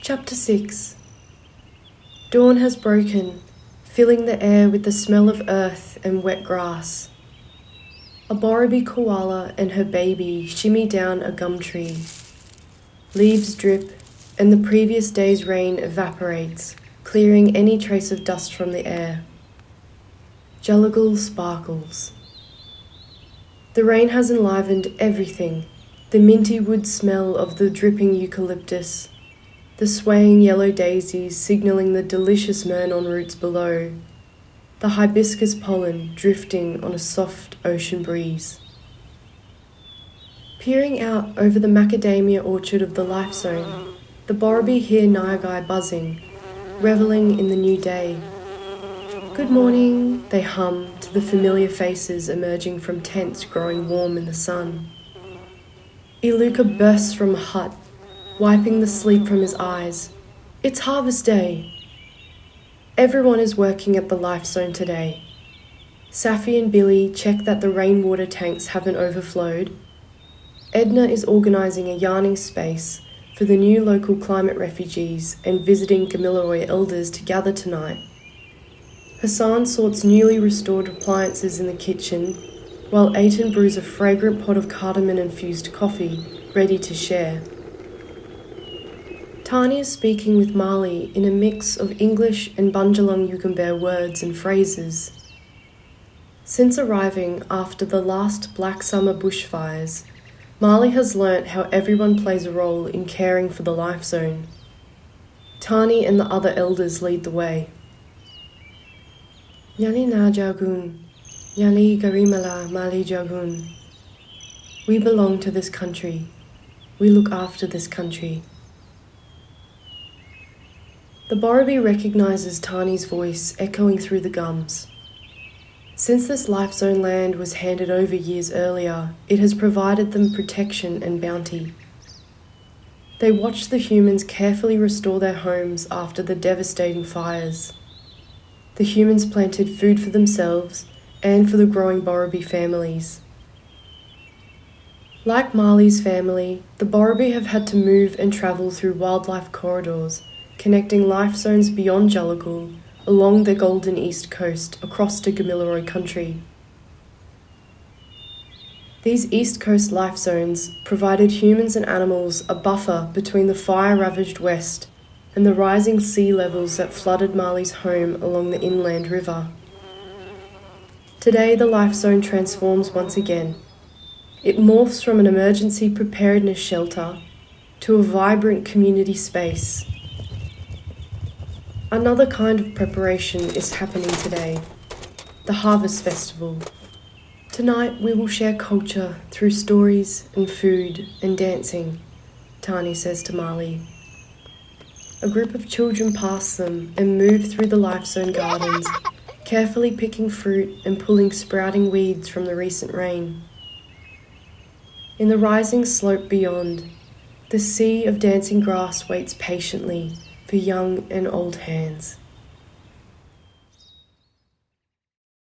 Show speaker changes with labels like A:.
A: Chapter 6. Dawn has broken, filling the air with the smell of earth and wet grass. A Borrowby koala and her baby shimmy down a gum tree. Leaves drip, and the previous day's rain evaporates, clearing any trace of dust from the air. Jellurgal sparkles. The rain has enlivened everything, the minty wood smell of the dripping eucalyptus, the swaying yellow daisies signalling the delicious Myrnon roots below, the hibiscus pollen drifting on a soft ocean breeze. Peering out over the macadamia orchard of the Life Zone, the Borrowby hear Naomi buzzing, revelling in the new day. Good morning, they hum to the familiar faces emerging from tents growing warm in the sun. Iluka bursts from a hut, wiping the sleep from his eyes. It's harvest day. Everyone is working at the Life Zone today. Safi and Billy check that the rainwater tanks haven't overflowed. Edna is organising a yarning space for the new local climate refugees and visiting Gamilaroi elders to gather tonight. Hassan sorts newly restored appliances in the kitchen, while Aiton brews a fragrant pot of cardamom-infused coffee, ready to share. Tani is speaking with Marley in a mix of English and Bundjalung Yugambeh words and phrases. Since arriving after the last Black Summer bushfires, Marley has learnt how everyone plays a role in caring for the Life Zone. Tani and the other elders lead the way. Yani na jagun, yani garimala mali jagun. We belong to this country. We look after this country. The Borrowby recognises Tani's voice echoing through the gums. Since this Life Zone land was handed over years earlier, it has provided them protection and bounty. They watched the humans carefully restore their homes after the devastating fires. The humans planted food for themselves and for the growing Borrowby families. Like Marley's family, the Borrowby have had to move and travel through wildlife corridors, connecting life zones beyond Jellurgal, along the Golden East Coast across to Gamilaroi country. These East Coast life zones provided humans and animals a buffer between the fire-ravaged west and the rising sea levels that flooded Marley's home along the inland river. Today the Life Zone transforms once again. It morphs from an emergency preparedness shelter to a vibrant community space. Another kind of preparation is happening today, the Harvest Festival. Tonight we will share culture through stories and food and dancing, Tani says to Marley. A group of children pass them and move through the Life Zone gardens, carefully picking fruit and pulling sprouting weeds from the recent rain. In the rising slope beyond, the sea of dancing grass waits patiently for young and old hands.